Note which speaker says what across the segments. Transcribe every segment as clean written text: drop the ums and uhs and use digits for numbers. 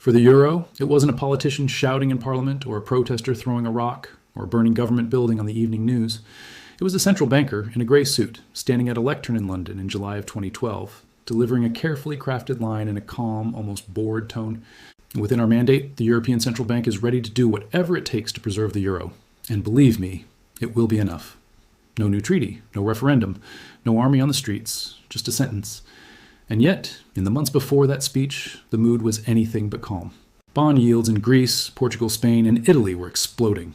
Speaker 1: For the euro, it wasn't a politician shouting in Parliament or a protester throwing a rock or a burning government building on the evening news. It was a central banker in a grey suit standing at a lectern in London in July of 2012, delivering a carefully crafted line in a calm, almost bored tone. Within our mandate, the European Central Bank is ready to do whatever it takes to preserve the euro. And believe me, it will be enough. No new treaty, no referendum, no army on the streets, just a sentence. And yet, in the months before that speech, the mood was anything but calm. Bond yields in Greece, Portugal, Spain, and Italy were exploding.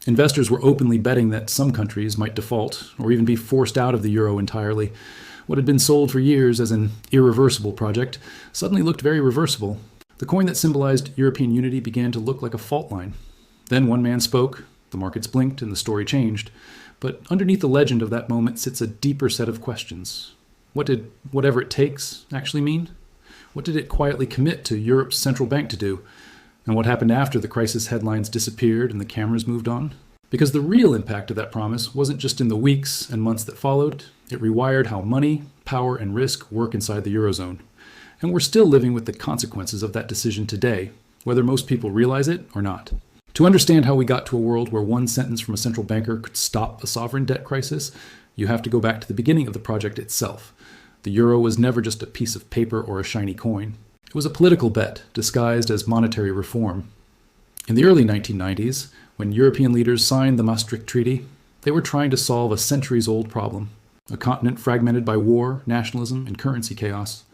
Speaker 1: Investors were openly betting that some countries might default or even be forced out of the euro entirely. What had been sold for years as an irreversible project suddenly looked very reversible. The coin that symbolized European unity began to look like a fault line. Then one man spoke, the markets blinked, and the story changed. But underneath the legend of that moment sits a deeper set of questions. What did whatever it takes actually mean? What did it quietly commit to Europe's central bank to do? And what happened after the crisis headlines disappeared and the cameras moved on? Because the real impact of that promise wasn't just in the weeks and months that followed. It rewired how money, power, and risk work inside the Eurozone. And we're still living with the consequences of that decision today, whether most people realize it or not. To understand how we got to a world where one sentence from a central banker could stop a sovereign debt crisis, you have to go back to the beginning of the project itself. The euro was never just a piece of paper or a shiny coin. It was a political bet disguised as monetary reform. In the early 1990s, when European leaders signed the Maastricht Treaty, they were trying to solve a centuries-old problem, a continent fragmented by war, nationalism, and currency chaos.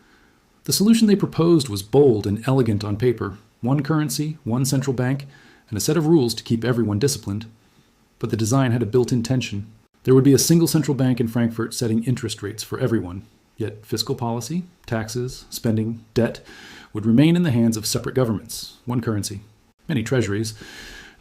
Speaker 1: The solution they proposed was bold and elegant on paper: one currency, one central bank, and a set of rules to keep everyone disciplined. But the design had a built-in tension. There would be a single central bank in Frankfurt setting interest rates for everyone, yet fiscal policy, taxes, spending, debt would remain in the hands of separate governments, one currency, many treasuries.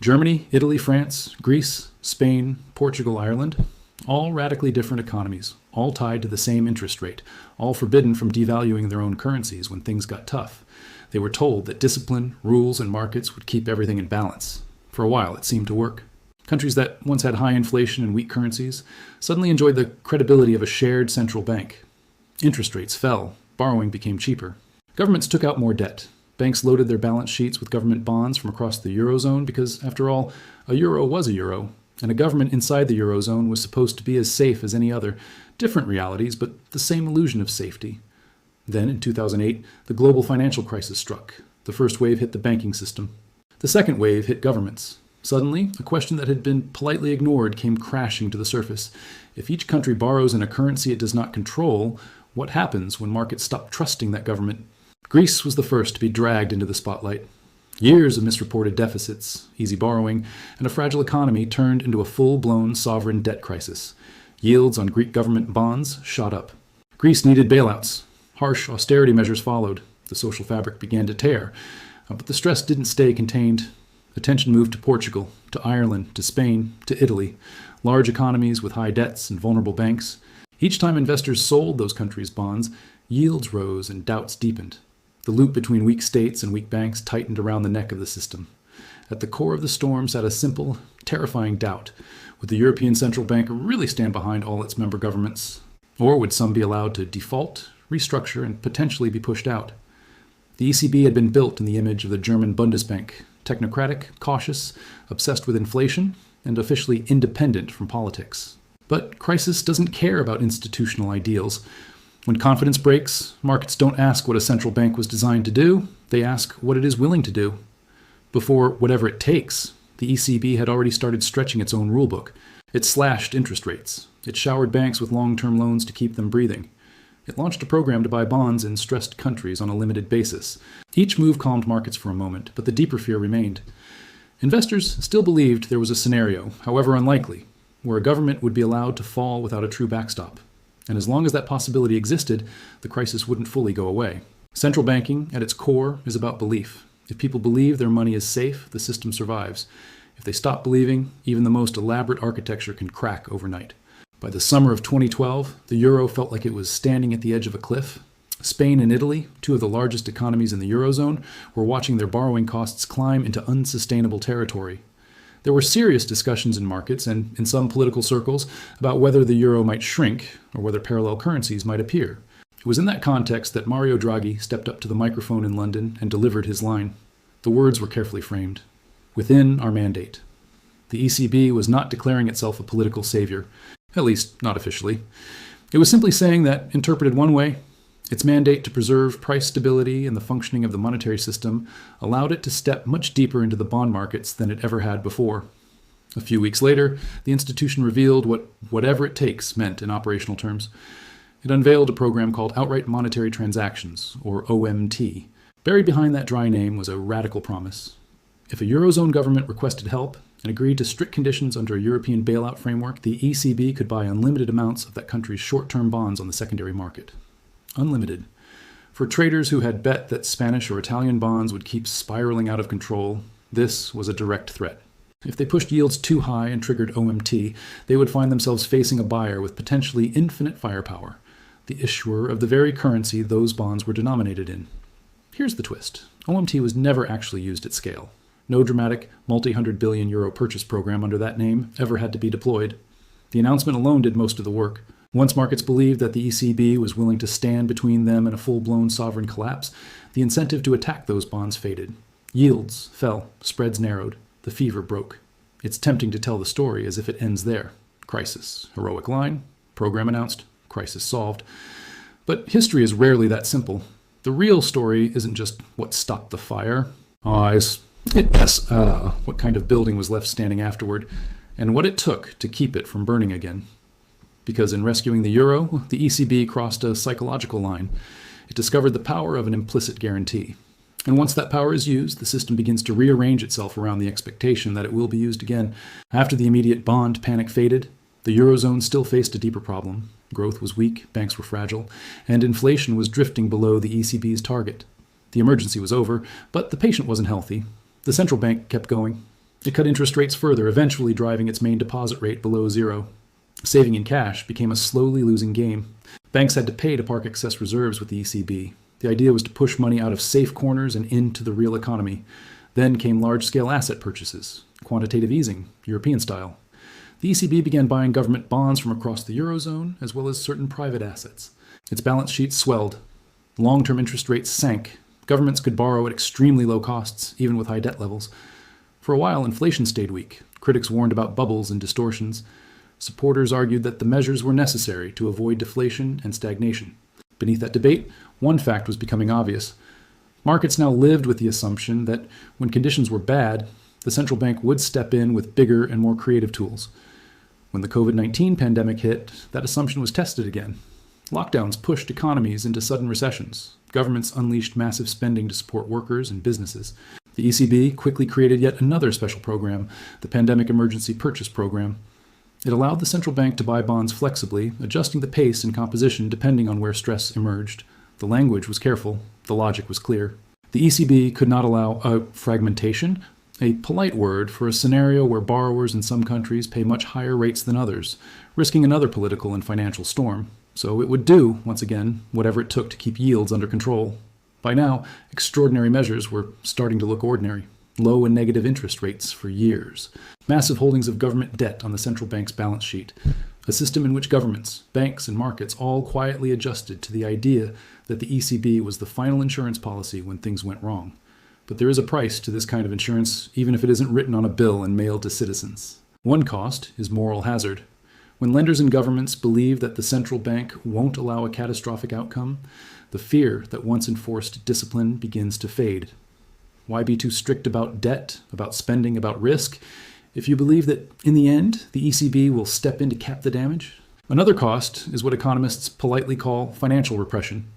Speaker 1: Germany, Italy, France, Greece, Spain, Portugal, Ireland, all radically different economies, all tied to the same interest rate, all forbidden from devaluing their own currencies when things got tough. They were told that discipline, rules, and markets would keep everything in balance. For a while, it seemed to work. Countries that once had high inflation and weak currencies suddenly enjoyed the credibility of a shared central bank. Interest rates fell, borrowing became cheaper. Governments took out more debt. Banks loaded their balance sheets with government bonds from across the Eurozone because, after all, a euro was a euro, and a government inside the Eurozone was supposed to be as safe as any other. Different realities, but the same illusion of safety. Then, in 2008, the global financial crisis struck. The first wave hit the banking system. The second wave hit governments. Suddenly, a question that had been politely ignored came crashing to the surface. If each country borrows in a currency it does not control, what happens when markets stop trusting that government? Greece was the first to be dragged into the spotlight. Years of misreported deficits, easy borrowing, and a fragile economy turned into a full-blown sovereign debt crisis. Yields on Greek government bonds shot up. Greece needed bailouts. Harsh austerity measures followed. The social fabric began to tear. But the stress didn't stay contained. Attention moved to Portugal, to Ireland, to Spain, to Italy, large economies with high debts and vulnerable banks. Each time investors sold those countries' bonds, yields rose and doubts deepened. The loop between weak states and weak banks tightened around the neck of the system. At the core of the storm sat a simple, terrifying doubt. Would the European Central Bank really stand behind all its member governments? Or would some be allowed to default, restructure, and potentially be pushed out? The ECB had been built in the image of the German Bundesbank, technocratic, cautious, obsessed with inflation, and officially independent from politics. But crisis doesn't care about institutional ideals. When confidence breaks, markets don't ask what a central bank was designed to do, they ask what it is willing to do. Before whatever it takes, the ECB had already started stretching its own rulebook. It slashed interest rates. It showered banks with long-term loans to keep them breathing. It launched a program to buy bonds in stressed countries on a limited basis. Each move calmed markets for a moment, but the deeper fear remained. Investors still believed there was a scenario, however unlikely, where a government would be allowed to fall without a true backstop. And as long as that possibility existed, the crisis wouldn't fully go away. Central banking, at its core, is about belief. If people believe their money is safe, the system survives. If they stop believing, even the most elaborate architecture can crack overnight. By the summer of 2012, the euro felt like it was standing at the edge of a cliff. Spain and Italy, two of the largest economies in the Eurozone, were watching their borrowing costs climb into unsustainable territory. There were serious discussions in markets and in some political circles about whether the euro might shrink or whether parallel currencies might appear. It was in that context that Mario Draghi stepped up to the microphone in London and delivered his line. The words were carefully framed. Within our mandate. The ECB was not declaring itself a political savior, at least not officially. It was simply saying that, interpreted one way, its mandate to preserve price stability and the functioning of the monetary system allowed it to step much deeper into the bond markets than it ever had before. A few weeks later, the institution revealed what whatever it takes meant in operational terms. It unveiled a program called Outright Monetary Transactions, or OMT. Buried behind that dry name was a radical promise. If a Eurozone government requested help and agreed to strict conditions under a European bailout framework, the ECB could buy unlimited amounts of that country's short-term bonds on the secondary market. Unlimited. For traders who had bet that Spanish or Italian bonds would keep spiraling out of control, this was a direct threat. If they pushed yields too high and triggered OMT, they would find themselves facing a buyer with potentially infinite firepower, the issuer of the very currency those bonds were denominated in. Here's the twist. OMT was never actually used at scale. No dramatic multi-hundred billion euro purchase program under that name ever had to be deployed. The announcement alone did most of the work. Once markets believed that the ECB was willing to stand between them and a full-blown sovereign collapse, the incentive to attack those bonds faded. Yields fell, spreads narrowed, the fever broke. It's tempting to tell the story as if it ends there. Crisis, heroic line, program announced, crisis solved. But history is rarely that simple. The real story isn't just what stopped the fire. What kind of building was left standing afterward, and what it took to keep it from burning again. Because in rescuing the euro, the ECB crossed a psychological line. It discovered the power of an implicit guarantee. And once that power is used, the system begins to rearrange itself around the expectation that it will be used again. After the immediate bond panic faded, the Eurozone still faced a deeper problem. Growth was weak, banks were fragile, and inflation was drifting below the ECB's target. The emergency was over, but the patient wasn't healthy. The central bank kept going. It cut interest rates further, eventually driving its main deposit rate below zero. Saving in cash became a slowly losing game. Banks had to pay to park excess reserves with the ECB. The idea was to push money out of safe corners and into the real economy. Then came large-scale asset purchases, quantitative easing, European style. The ECB began buying government bonds from across the Eurozone, as well as certain private assets. Its balance sheet swelled. Long-term interest rates sank. Governments could borrow at extremely low costs, even with high debt levels. For a while, inflation stayed weak. Critics warned about bubbles and distortions. Supporters argued that the measures were necessary to avoid deflation and stagnation. Beneath that debate, one fact was becoming obvious. Markets now lived with the assumption that when conditions were bad, the central bank would step in with bigger and more creative tools. When the COVID-19 pandemic hit, that assumption was tested again. Lockdowns pushed economies into sudden recessions. Governments unleashed massive spending to support workers and businesses. The ECB quickly created yet another special program, the Pandemic Emergency Purchase Program. It allowed the central bank to buy bonds flexibly, adjusting the pace and composition depending on where stress emerged. The language was careful. The logic was clear. The ECB could not allow a fragmentation, a polite word for a scenario where borrowers in some countries pay much higher rates than others, risking another political and financial storm. So it would do, once again, whatever it took to keep yields under control. By now, extraordinary measures were starting to look ordinary. Low and negative interest rates for years. Massive holdings of government debt on the central bank's balance sheet. A system in which governments, banks, and markets all quietly adjusted to the idea that the ECB was the final insurance policy when things went wrong. But there is a price to this kind of insurance, even if it isn't written on a bill and mailed to citizens. One cost is moral hazard. When lenders and governments believe that the central bank won't allow a catastrophic outcome, the fear that once enforced discipline begins to fade. Why be too strict about debt, about spending, about risk, if you believe that, in the end, the ECB will step in to cap the damage? Another cost is what economists politely call financial repression.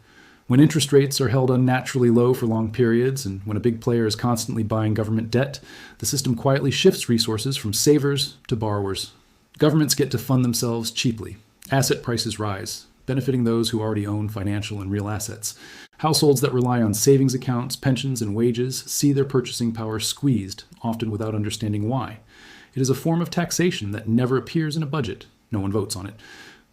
Speaker 1: When interest rates are held unnaturally low for long periods, and when a big player is constantly buying government debt, the system quietly shifts resources from savers to borrowers. Governments get to fund themselves cheaply. Asset prices rise, benefiting those who already own financial and real assets. Households that rely on savings accounts, pensions, and wages see their purchasing power squeezed, often without understanding why. It is a form of taxation that never appears in a budget. No one votes on it.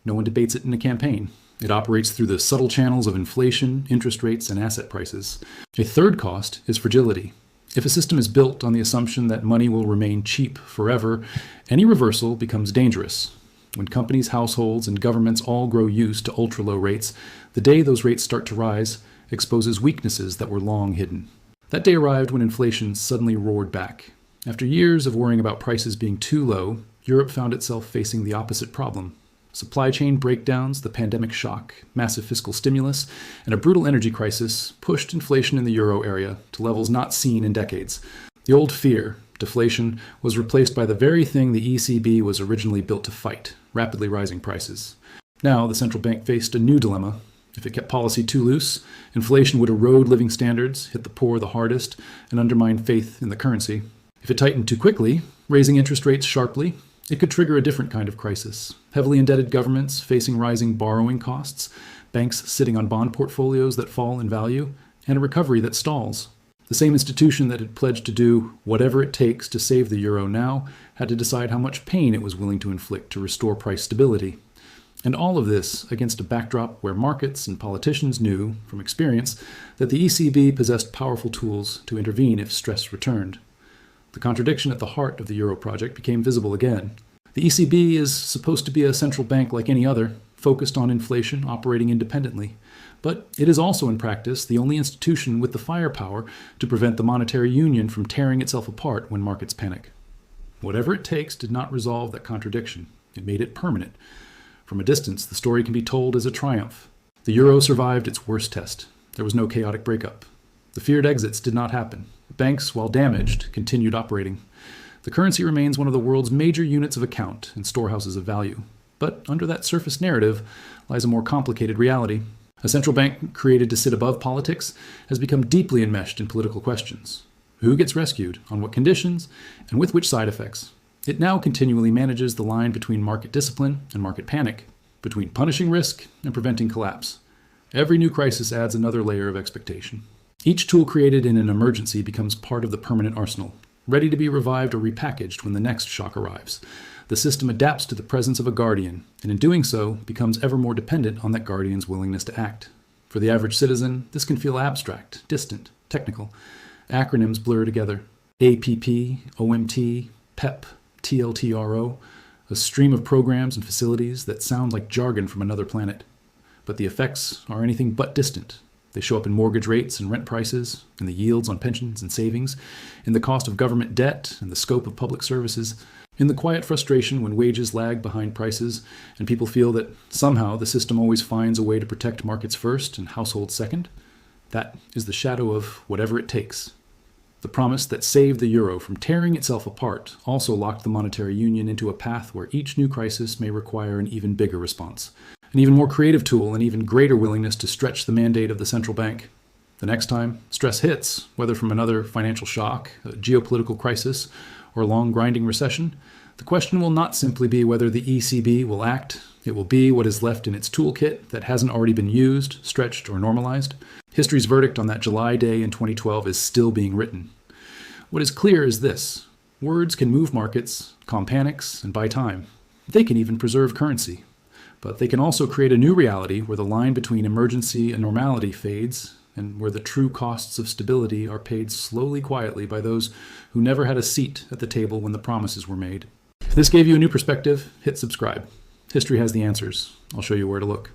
Speaker 1: No one debates it in a campaign. It operates through the subtle channels of inflation, interest rates, and asset prices. A third cost is fragility. If a system is built on the assumption that money will remain cheap forever, any reversal becomes dangerous. When companies, households, and governments all grow used to ultra-low rates, the day those rates start to rise exposes weaknesses that were long hidden. That day arrived when inflation suddenly roared back. After years of worrying about prices being too low, Europe found itself facing the opposite problem. Supply chain breakdowns, the pandemic shock, massive fiscal stimulus, and a brutal energy crisis pushed inflation in the euro area to levels not seen in decades. The old fear, deflation, was replaced by the very thing the ECB was originally built to fight, rapidly rising prices. Now, the central bank faced a new dilemma. If it kept policy too loose, inflation would erode living standards, hit the poor the hardest, and undermine faith in the currency. If it tightened too quickly, raising interest rates sharply, it could trigger a different kind of crisis. Heavily indebted governments facing rising borrowing costs, banks sitting on bond portfolios that fall in value, and a recovery that stalls. The same institution that had pledged to do whatever it takes to save the euro now had to decide how much pain it was willing to inflict to restore price stability. And all of this against a backdrop where markets and politicians knew, from experience, that the ECB possessed powerful tools to intervene if stress returned. The contradiction at the heart of the euro project became visible again. The ECB is supposed to be a central bank like any other, focused on inflation, operating independently. But it is also in practice the only institution with the firepower to prevent the monetary union from tearing itself apart when markets panic. Whatever it takes did not resolve that contradiction. It made it permanent. From a distance, the story can be told as a triumph. The euro survived its worst test. There was no chaotic breakup. The feared exits did not happen. Banks, while damaged, continued operating. The currency remains one of the world's major units of account and storehouses of value. But under that surface narrative lies a more complicated reality. A central bank created to sit above politics has become deeply enmeshed in political questions. Who gets rescued, on what conditions, and with which side effects? It now continually manages the line between market discipline and market panic, between punishing risk and preventing collapse. Every new crisis adds another layer of expectation. Each tool created in an emergency becomes part of the permanent arsenal, ready to be revived or repackaged when the next shock arrives. The system adapts to the presence of a guardian, and in doing so, becomes ever more dependent on that guardian's willingness to act. For the average citizen, this can feel abstract, distant, technical. Acronyms blur together. APP, OMT, PEP, TLTRO, a stream of programs and facilities that sound like jargon from another planet. But the effects are anything but distant. They show up in mortgage rates and rent prices, in the yields on pensions and savings, in the cost of government debt and the scope of public services, in the quiet frustration when wages lag behind prices and people feel that somehow the system always finds a way to protect markets first and households second. That is the shadow of whatever it takes. The promise that saved the euro from tearing itself apart also locked the monetary union into a path where each new crisis may require an even bigger response, an even more creative tool, an even greater willingness to stretch the mandate of the central bank. The next time stress hits, whether from another financial shock, a geopolitical crisis, or a long grinding recession, the question will not simply be whether the ECB will act. It will be what is left in its toolkit that hasn't already been used, stretched, or normalized. History's verdict on that July day in 2012 is still being written. What is clear is this: words can move markets, calm panics, and buy time. They can even preserve currency. But they can also create a new reality where the line between emergency and normality fades, and where the true costs of stability are paid slowly, quietly by those who never had a seat at the table when the promises were made. If this gave you a new perspective, hit subscribe. History has the answers. I'll show you where to look.